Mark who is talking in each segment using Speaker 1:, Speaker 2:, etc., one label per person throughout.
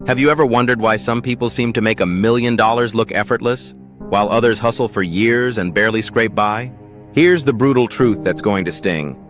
Speaker 1: Have you ever wondered why some people seem to make $1 million look effortless, while others hustle for years and barely scrape by? Here's the brutal truth that's going to sting.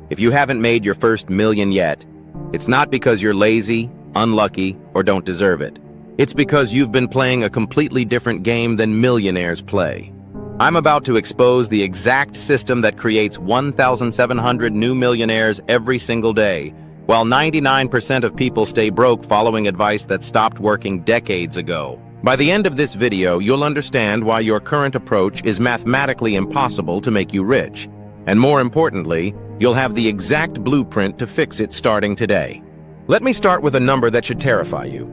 Speaker 1: If you haven't made your first million yet, it's not because you're lazy, unlucky, or don't deserve it. It's because you've been playing a completely different game than millionaires play. I'm about to expose the exact system that creates 1,700 new millionaires every single day, while 99% of people stay broke following advice that stopped working decades ago. By the end of this video, you'll understand why your current approach is mathematically impossible to make you rich. And more importantly, you'll have the exact blueprint to fix it starting today. Let me start with a number that should terrify you.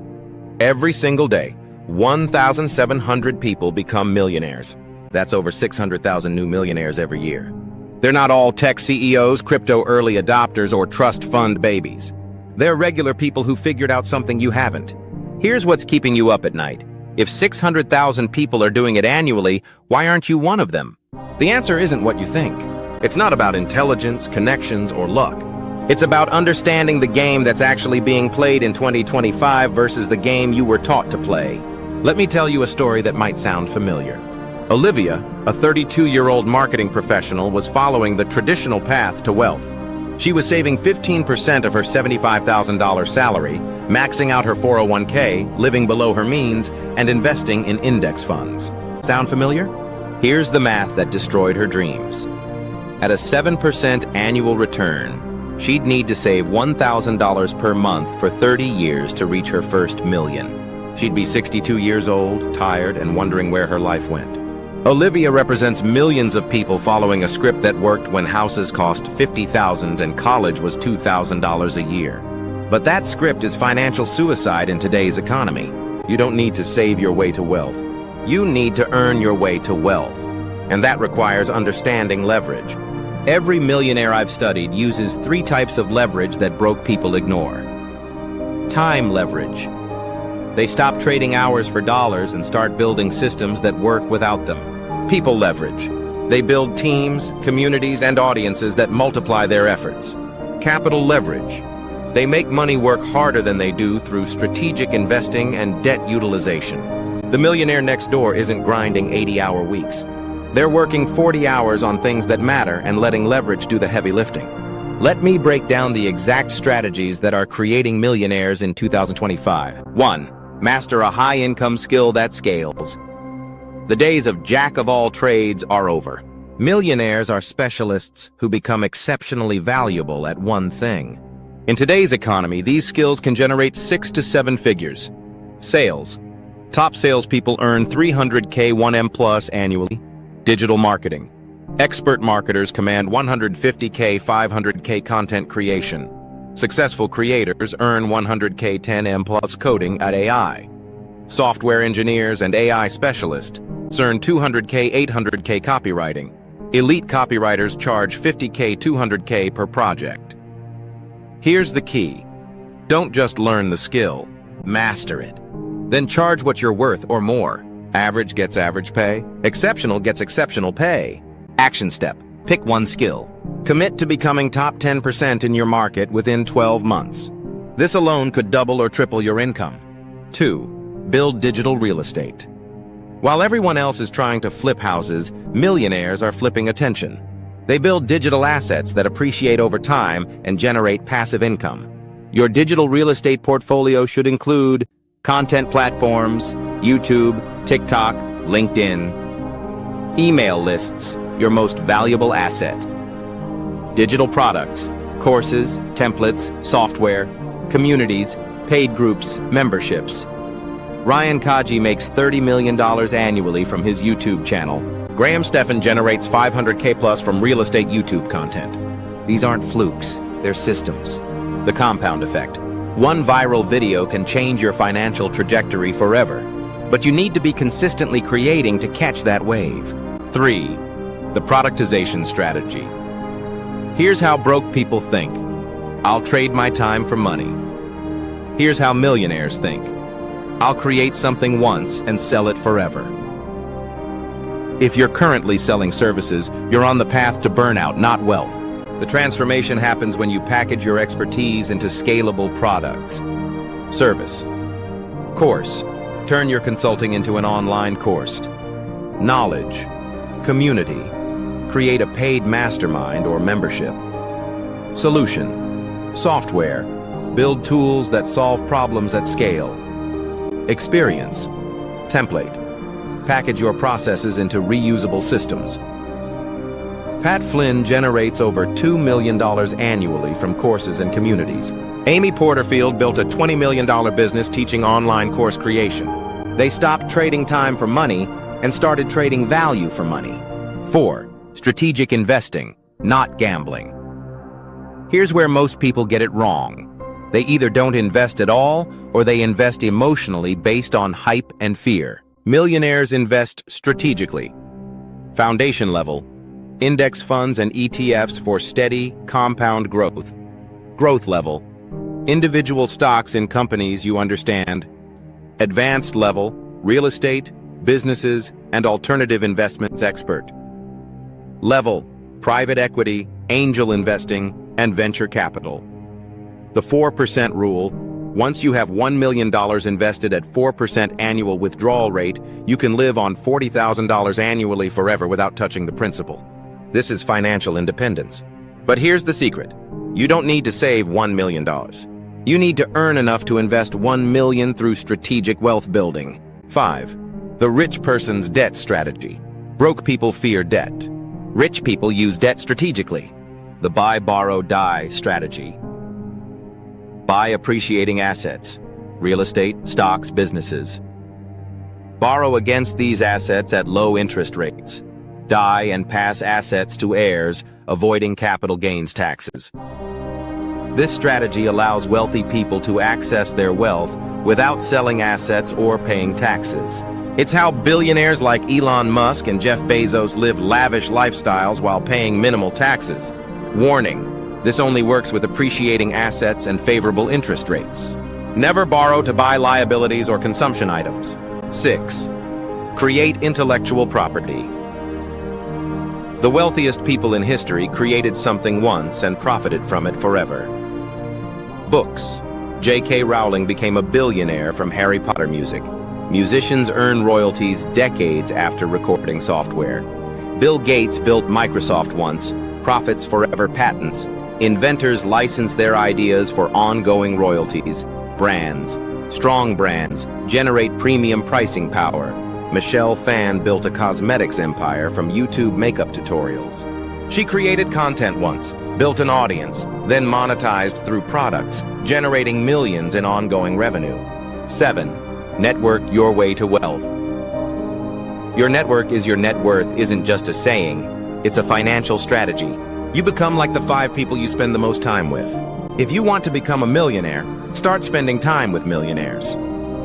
Speaker 1: Every single day, 1,700 people become millionaires. That's over 600,000 new millionaires every year. They're not all tech CEOs, crypto early adopters, or trust fund babies. They're regular people who figured out something you haven't. Here's what's keeping you up at night. If 600,000 people are doing it annually, why aren't you one of them? The answer isn't what you think. It's not about intelligence, connections, or luck. It's about understanding the game that's actually being played in 2025 versus the game you were taught to play. Let me tell you a story that might sound familiar. Olivia, a 32-year-old marketing professional, was following the traditional path to wealth. She was saving 15% of her $75,000 salary, maxing out her 401k, living below her means, and investing in index funds. Sound familiar? Here's the math that destroyed her dreams. At a 7% annual return, she'd need to save $1,000 per month for 30 years to reach her first million. She'd be 62 years old, tired, and wondering where her life went. Olivia represents millions of people following a script that worked when houses cost $50,000 and college was $2,000 a year. But that script is financial suicide in today's economy. You don't need to save your way to wealth. You need to earn your way to wealth. And that requires understanding leverage. Every millionaire I've studied uses 3 types of leverage that broke people ignore. Time leverage. They stop trading hours for dollars and start building systems that work without them. People leverage. They build teams, communities, and audiences that multiply their efforts. Capital leverage. They make money work harder than they do through strategic investing and debt utilization. The millionaire next door isn't grinding 80-hour weeks. They're working 40 hours on things that matter and letting leverage do the heavy lifting. Let me break down the exact strategies that are creating millionaires in 2025. 1. Master a high-income skill that scales. The days of jack-of-all-trades are over. Millionaires are specialists who become exceptionally valuable at one thing. In today's economy, these skills can generate 6 to 7 figures. Sales. Top salespeople earn $300K 1M plus annually. Digital marketing. Expert marketers command $150K 500K content creation. Successful creators earn $100K 10M plus coding at AI. Software engineers and AI specialists earn $200K 800K copywriting. Elite copywriters charge $50K 200K per project. Here's the key. Don't just learn the skill, master it. Then charge what you're worth or more. Average gets average pay. Exceptional gets exceptional pay. Action step. Pick one skill. Commit to becoming top 10% in your market within 12 months. This alone could double or triple your income. 2. Build digital real estate. While everyone else is trying to flip houses, millionaires are flipping attention. They build digital assets that appreciate over time and generate passive income. Your digital real estate portfolio should include content platforms, YouTube, TikTok, LinkedIn, email lists, your most valuable asset. Digital products, courses, templates, software, communities, paid groups, memberships. Ryan Kaji makes $30 million annually from his YouTube channel. Graham Stephan generates $500K plus from real estate YouTube content. These aren't flukes, they're systems. The compound effect. One viral video can change your financial trajectory forever, but you need to be consistently creating to catch that wave. 3. The productization strategy. Here's how broke people think. I'll trade my time for money. Here's how millionaires think. I'll create something once and sell it forever. If you're currently selling services, you're on the path to burnout, not wealth. The transformation happens when you package your expertise into scalable products. Service. Course. Turn your consulting into an online course. Knowledge. Community. Create a paid mastermind or membership. Solution. Software. Build tools that solve problems at scale. Experience. Template. Package your processes into reusable systems. Pat Flynn generates over $2 million annually from courses and communities. Amy Porterfield built a $20 million business teaching online course creation. They stopped trading time for money and started trading value for money. 4. Strategic investing, not gambling. Here's where most people get it wrong. They either don't invest at all, or they invest emotionally based on hype and fear. Millionaires invest strategically. Foundation level, index funds and ETFs for steady, compound growth. Growth level, individual stocks in companies you understand. Advanced level, real estate, businesses, and alternative investments expert. Level, private equity, angel investing, and venture capital. The 4% rule. Once you have $1 million invested at 4% annual withdrawal rate, you can live on $40,000 annually forever without touching the principal. This is financial independence. But here's the secret. You don't need to save $1 million. You need to earn enough to invest $1 million through strategic wealth building. 5. The rich person's debt strategy. Broke people fear debt. Rich people use debt strategically. The buy, borrow, die strategy. Buy appreciating assets, real estate, stocks, businesses. Borrow against these assets at low interest rates. Die and pass assets to heirs, avoiding capital gains taxes. This strategy allows wealthy people to access their wealth without selling assets or paying taxes. It's how billionaires like Elon Musk and Jeff Bezos live lavish lifestyles while paying minimal taxes. Warning. This only works with appreciating assets and favorable interest rates. Never borrow to buy liabilities or consumption items. 6. Create intellectual property. The wealthiest people in history created something once and profited from it forever. Books. J.K. Rowling became a billionaire from Harry Potter music. Musicians earn royalties decades after recording software. Bill Gates built Microsoft once, profits forever patents. Inventors license their ideas for ongoing royalties. Brands, strong brands, generate premium pricing power. Michelle Phan built a cosmetics empire from YouTube makeup tutorials. She created content once, built an audience, then monetized through products, generating millions in ongoing revenue. 7. Network your way to wealth. Your network is your net worth isn't just a saying, it's a financial strategy. You become like the 5 people you spend the most time with. If you want to become a millionaire, start spending time with millionaires.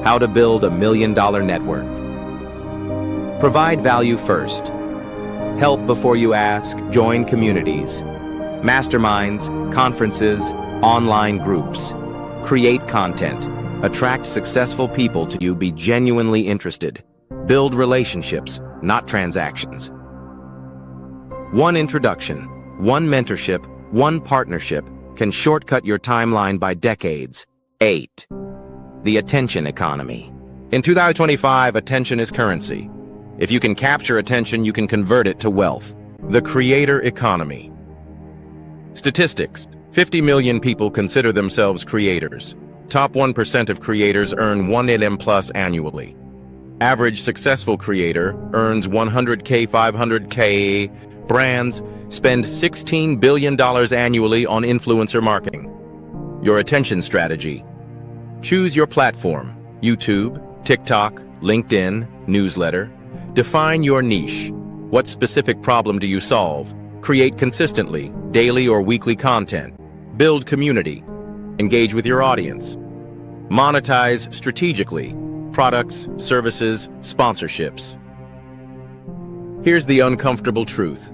Speaker 1: How to build $1 million network. Provide value first. Help before you ask, join communities. Masterminds, conferences, online groups. Create content. Attract successful people to you. Be genuinely interested. Build relationships, not transactions. 1 introduction. 1 mentorship, 1 partnership can shortcut your timeline by decades. 8. The attention economy. In 2025, attention is currency. If you can capture attention, you can convert it to wealth. The creator economy. Statistics. 50 million people consider themselves creators. Top 1% of creators earn $1 million plus annually. Average successful creator earns $100K, $500K. Brands spend $16 billion annually on influencer marketing. Your attention strategy. Choose your platform: YouTube, TikTok, LinkedIn, newsletter. Define your niche. What specific problem do you solve? Create consistently, daily or weekly content. Build community. Engage with your audience. Monetize strategically. Products, services, sponsorships. Here's the uncomfortable truth.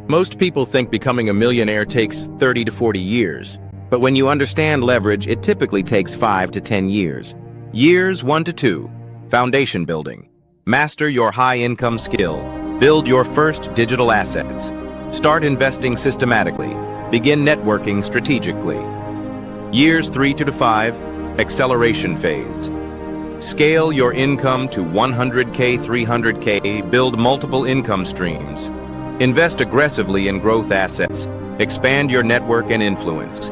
Speaker 1: Most people think becoming a millionaire takes 30 to 40 years, but when you understand leverage, it typically takes 5 to 10 years. Years 1 to 2, foundation building. Master your high-income skill. Build your first digital assets. Start investing systematically. Begin networking strategically. Years 3 to 5, acceleration phase. Scale your income to 100K, 300K, build multiple income streams. Invest aggressively in growth assets. Expand your network and influence.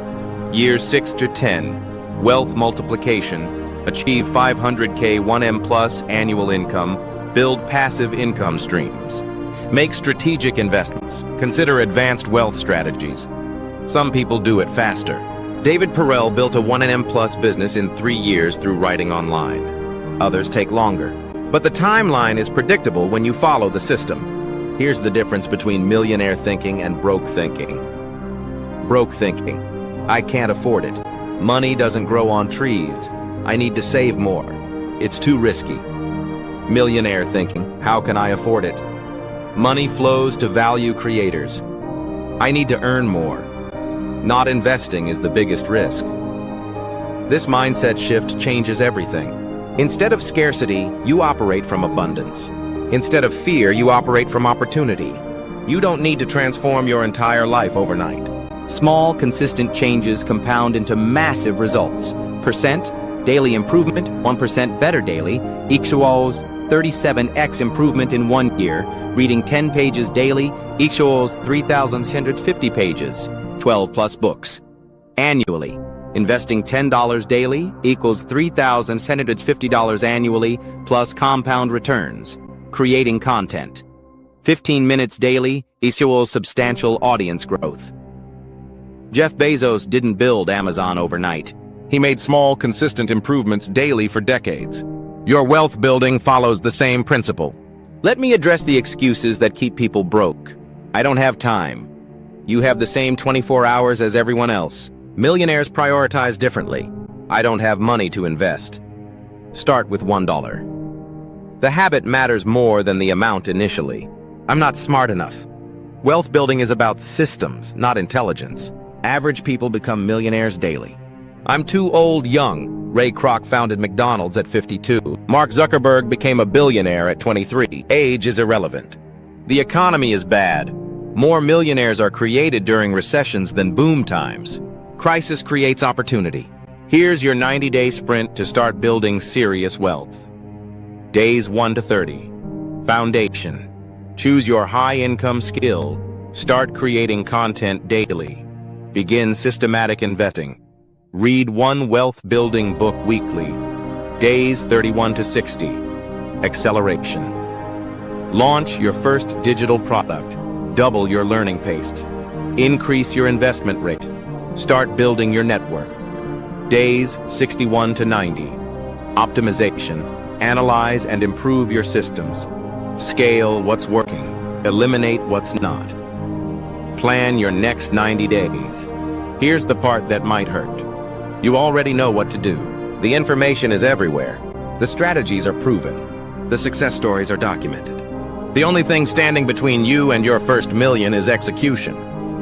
Speaker 1: Years 6 to 10, wealth multiplication. Achieve 500K 1M plus annual income. Build passive income streams. Make strategic investments. Consider advanced wealth strategies. Some people do it faster. David Perel built a 1M plus business in 3 years through writing online. Others take longer. But the timeline is predictable when you follow the system. Here's the difference between millionaire thinking and broke thinking. Broke thinking. I can't afford it. Money doesn't grow on trees. I need to save more. It's too risky. Millionaire thinking. How can I afford it? Money flows to value creators. I need to earn more. Not investing is the biggest risk. This mindset shift changes everything. Instead of scarcity, you operate from abundance. Instead of fear, you operate from opportunity. You don't need to transform your entire life overnight. Small, consistent changes compound into massive results. Percent, daily improvement, 1% better daily, equals 37x improvement in 1 year. Reading 10 pages daily equals 3,650 pages, 12 plus books. Annually, investing $10 daily equals $3,750 annually plus compound returns. Creating content. 15 minutes daily equals substantial audience growth. Jeff Bezos didn't build Amazon overnight. He made small, consistent improvements daily for decades. Your wealth building follows the same principle. Let me address the excuses that keep people broke. I don't have time. You have the same 24 hours as everyone else. Millionaires prioritize differently. I don't have money to invest. Start with $1. The habit matters more than the amount initially. I'm not smart enough. Wealth building is about systems, not intelligence. Average people become millionaires daily. I'm too old young. Ray Kroc founded McDonald's at 52. Mark Zuckerberg became a billionaire at 23. Age is irrelevant. The economy is bad. More millionaires are created during recessions than boom times. Crisis creates opportunity. Here's your 90-day sprint to start building serious wealth. Days 1 to 30. Foundation. Choose your high-income skill. Start creating content daily. Begin systematic investing. Read 1 wealth-building book weekly. Days 31 to 60. Acceleration. Launch your first digital product. Double your learning pace. Increase your investment rate. Start building your network. Days 61 to 90. Optimization. Analyze and improve your systems. Scale what's working. Eliminate what's not. Plan your next 90 days. Here's the part that might hurt. You already know what to do. The information is everywhere. The strategies are proven. The success stories are documented. The only thing standing between you and your first million is execution.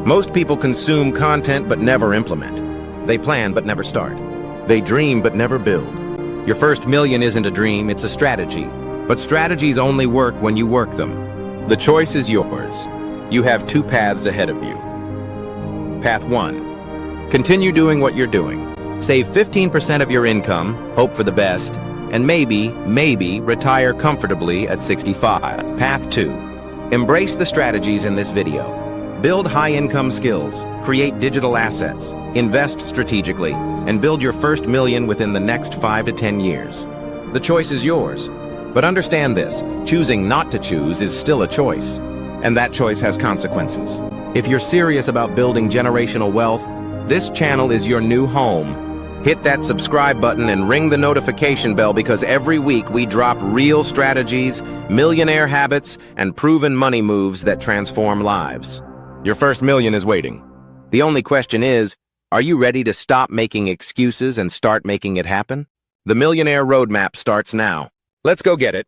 Speaker 1: Most people consume content but never implement. They plan but never start. They dream but never build. Your first million isn't a dream, it's a strategy. But strategies only work when you work them. The choice is yours. You have 2 paths ahead of you. Path 1. Continue doing what you're doing. Save 15% of your income, hope for the best, and maybe retire comfortably at 65. Path 2. Embrace the strategies in this video. Build high-income skills, create digital assets, invest strategically, and build your first million within the next 5 to 10 years. The choice is yours. But understand this, choosing not to choose is still a choice. And that choice has consequences. If you're serious about building generational wealth, this channel is your new home. Hit that subscribe button and ring the notification bell because every week we drop real strategies, millionaire habits, and proven money moves that transform lives. Your first million is waiting. The only question is, are you ready to stop making excuses and start making it happen? The Millionaire Roadmap starts now. Let's go get it.